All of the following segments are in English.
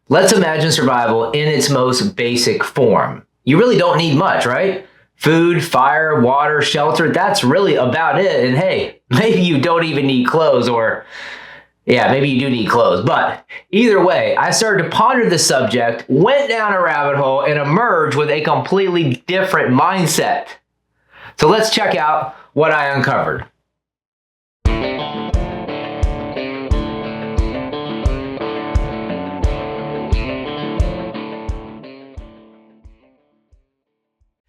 Let's imagine survival in its most basic form. You really don't need much, right? Food, fire, water, shelter, that's really about it. And hey, maybe you don't even need clothes, or yeah, maybe you do need clothes. But either way, I started to ponder the subject, went down a rabbit hole, and emerged with a completely different mindset. So let's check out what I uncovered.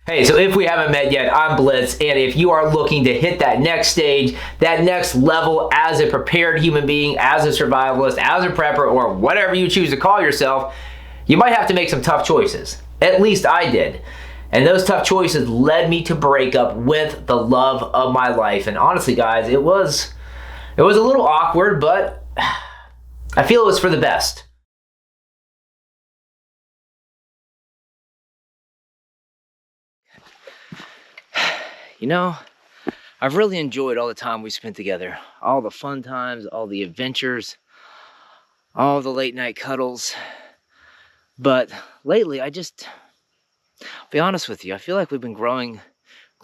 Hey, so if we haven't met yet, I'm Blitz, and if you are looking to hit that next stage, that next level as a prepared human being, as a survivalist, as a prepper, or whatever you choose to call yourself, you might have to make some tough choices. At least I did. And those tough choices led me to break up with the love of my life. And honestly, guys, it was a little awkward, but I feel it was for the best. You know, I've really enjoyed all the time we spent together. All the fun times, all the adventures, all the late night cuddles. But lately, I'll be honest with you, I feel like we've been growing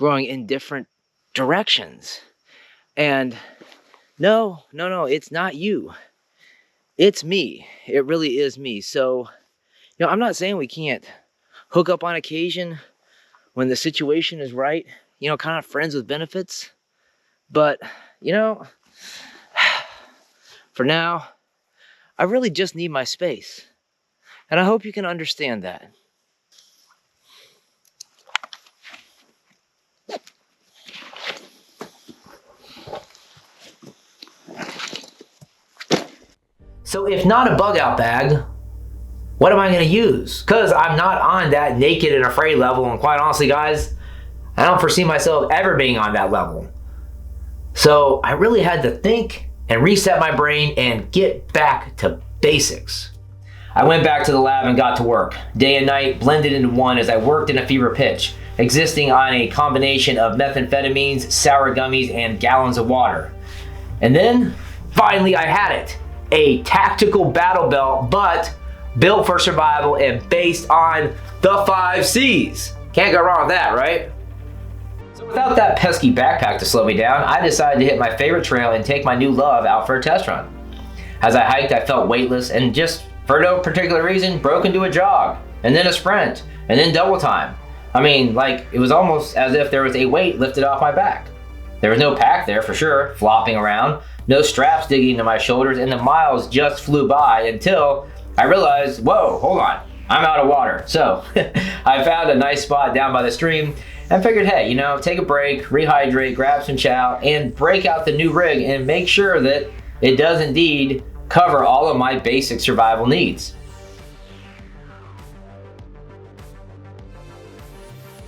in different directions. And no, it's not you. It's me. It really is me. So, I'm not saying we can't hook up on occasion when the situation is right. Kind of friends with benefits. But, for now, I really just need my space. And I hope you can understand that. So if not a bug out bag, what am I going to use? Because I'm not on that naked and afraid level. And quite honestly, guys, I don't foresee myself ever being on that level. So I really had to think and reset my brain and get back to basics. I went back to the lab and got to work. Day and night blended into one as I worked in a fever pitch, existing on a combination of methamphetamines, sour gummies, and gallons of water. And then, finally, I had it. A tactical battle belt, but built for survival and based on the 5 C's. Can't go wrong with that, right? So without that pesky backpack to slow me down, I decided to hit my favorite trail and take my new love out for a test run. As I hiked, I felt weightless and just, for no particular reason, broke into a jog, and then a sprint, and then double time. It was almost as if there was a weight lifted off my back. There was no pack there for sure, flopping around, no straps digging into my shoulders, and the miles just flew by until I realized, whoa, hold on, I'm out of water. So I found a nice spot down by the stream and figured, hey, take a break, rehydrate, grab some chow, and break out the new rig and make sure that it does indeed cover all of my basic survival needs.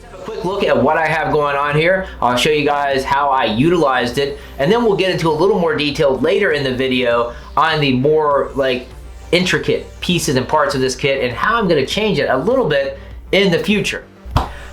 A quick look at what I have going on here. I'll show you guys how I utilized it, and then we'll get into a little more detail later in the video on the more intricate pieces and parts of this kit and how I'm going to change it a little bit in the future.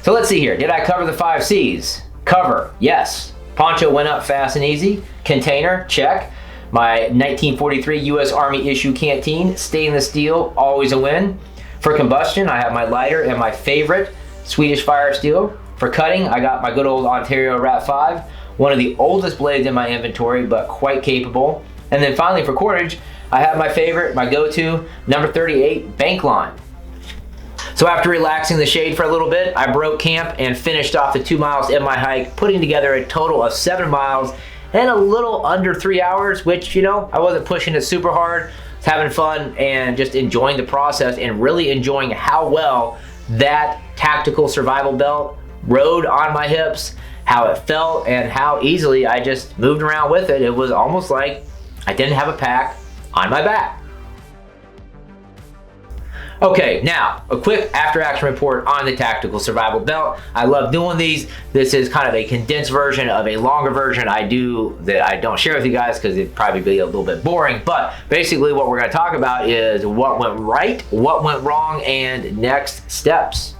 So let's see here. Did I cover the 5 C's? Cover, yes. Poncho went up fast and easy. Container, check. My 1943 U.S. Army issue canteen, stainless steel, always a win. For combustion, I have my lighter and my favorite Swedish fire steel. For cutting, I got my good old Ontario Rat 5, one of the oldest blades in my inventory, but quite capable. And then finally for cordage, I have my favorite, my go-to, number 38 bank line. So after relaxing the shade for a little bit, I broke camp and finished off the 2 miles in my hike, putting together a total of 7 miles and a little under 3 hours, which, I wasn't pushing it super hard. I was having fun and just enjoying the process and really enjoying how well that tactical survival belt rode on my hips, how it felt, and how easily I just moved around with it. It was almost like I didn't have a pack on my back. Okay, now a quick after action report on the tactical survival belt. I love doing these. This is kind of a condensed version of a longer version I do that I don't share with you guys because it'd probably be a little bit boring. But basically what we're going to talk about is what went right, what went wrong, and next steps.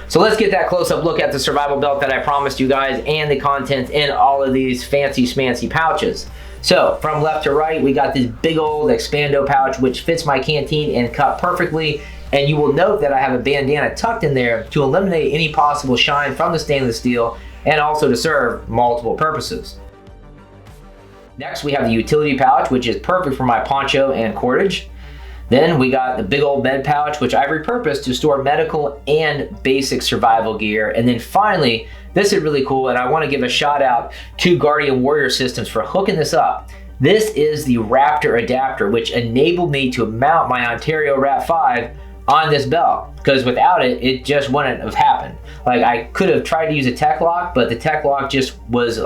So let's get that close-up look at the survival belt that I promised you guys and the contents in all of these fancy schmancy pouches. So from left to right, we got this big old Expando pouch, which fits my canteen and cut perfectly. And you will note that I have a bandana tucked in there to eliminate any possible shine from the stainless steel and also to serve multiple purposes. Next, we have the utility pouch, which is perfect for my poncho and cordage. Then we got the big old med pouch, which I repurposed to store medical and basic survival gear. And then finally, this is really cool, and I want to give a shout out to Guardian Warrior Systems for hooking this up. This is the Raptor adapter, which enabled me to mount my Ontario Rat 5 on this belt, because without it, it just wouldn't have happened. Like, I could have tried to use a tech lock, but the tech lock just was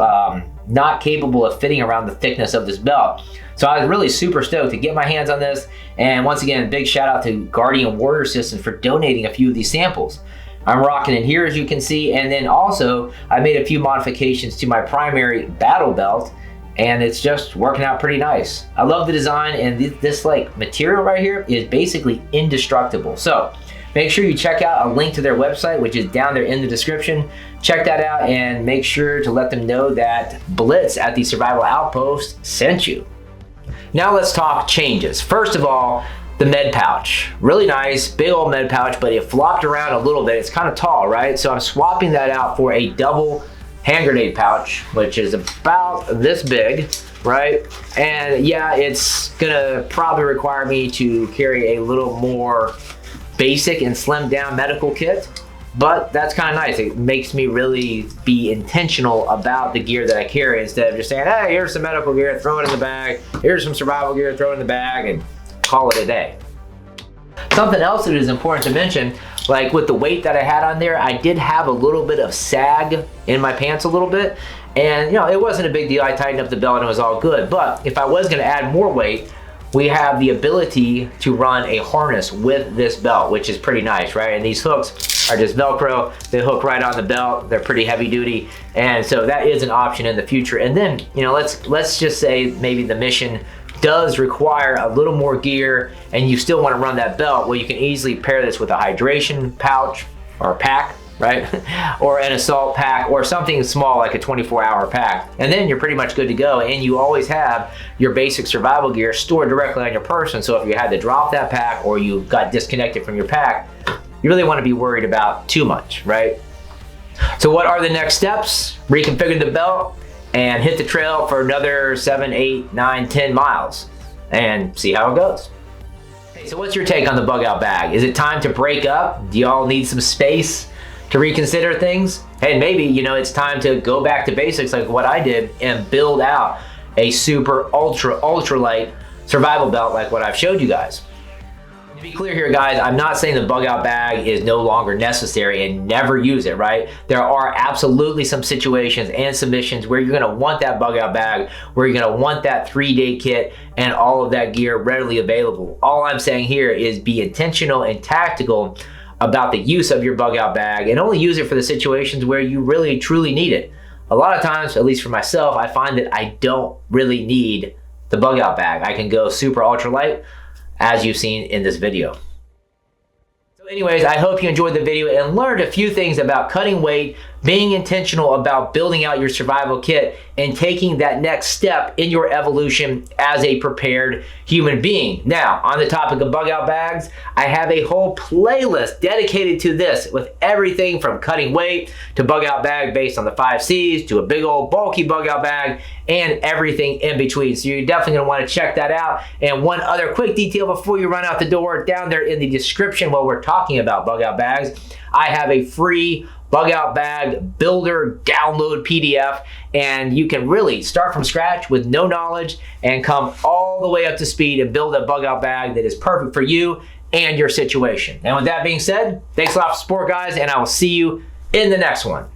not capable of fitting around the thickness of this belt. So I was really super stoked to get my hands on this. And once again, big shout out to Guardian Warrior Systems for donating a few of these samples. I'm rocking it here, as you can see, and then also I made a few modifications to my primary battle belt, and it's just working out pretty nice. I love the design, and this like material right here is basically indestructible. So make sure you check out a link to their website, which is down there in the description. Check that out and make sure to let them know that Blitz at the Survival Outpost sent you. Now let's talk changes. First of all, the med pouch. Really nice, big old med pouch, but it flopped around a little bit. It's kind of tall, right? So I'm swapping that out for a double hand grenade pouch, which is about this big, right? And yeah, it's gonna probably require me to carry a little more basic and slimmed down medical kit, but that's kind of nice. It makes me really be intentional about the gear that I carry instead of just saying, hey, here's some medical gear, throw it in the bag. Here's some survival gear, throw it in the bag, and call it a day. Something else that is important to mention, like with the weight that I had on there, I did have a little bit of sag in my pants a little bit. And you know, it wasn't a big deal. I tightened up the belt and it was all good. But if I was gonna add more weight, we have the ability to run a harness with this belt, which is pretty nice, right? And these hooks are just Velcro. They hook right on the belt. They're pretty heavy duty. And so that is an option in the future. And then, you know, let's just say maybe the mission does require a little more gear and you still want to run that belt. Well, you can easily pair this with a hydration pouch or pack, right? Or an assault pack or something small like a 24-hour pack. And then you're pretty much good to go. And you always have your basic survival gear stored directly on your person. So if you had to drop that pack or you got disconnected from your pack, you really want to be worried about too much, right? So what are the next steps? Reconfigure the belt and hit the trail for another 7, 8, 9, 10 miles and see how it goes. Hey, so what's your take on the bug out bag? Is it time to break up? Do y'all need some space to reconsider things? Hey, maybe, you know, it's time to go back to basics like what I did and build out a super ultra light survival belt like what I've showed you guys. To be clear here, guys, I'm not saying the bug out bag is no longer necessary and never use it, right? There are absolutely some situations and some missions where you're gonna want that bug out bag, where you're gonna want that 3-day kit and all of that gear readily available. All I'm saying here is be intentional and tactical about the use of your bug out bag and only use it for the situations where you really truly need it. A lot of times, at least for myself, I find that I don't really need the bug out bag. I can go super ultra light, as you've seen in this video. So anyways, I hope you enjoyed the video and learned a few things about cutting weight, being intentional about building out your survival kit, and taking that next step in your evolution as a prepared human being. Now, on the topic of bug out bags, I have a whole playlist dedicated to this with everything from cutting weight to bug out bag based on the 5 C's to a big old bulky bug out bag and everything in between. So you're definitely gonna wanna check that out. And one other quick detail before you run out the door, down there in the description while we're talking about bug out bags, I have a free bug out bag builder download PDF, and you can really start from scratch with no knowledge and come all the way up to speed and build a bug out bag that is perfect for you and your situation. And with that being said, thanks a lot for support, guys, and I will see you in the next one.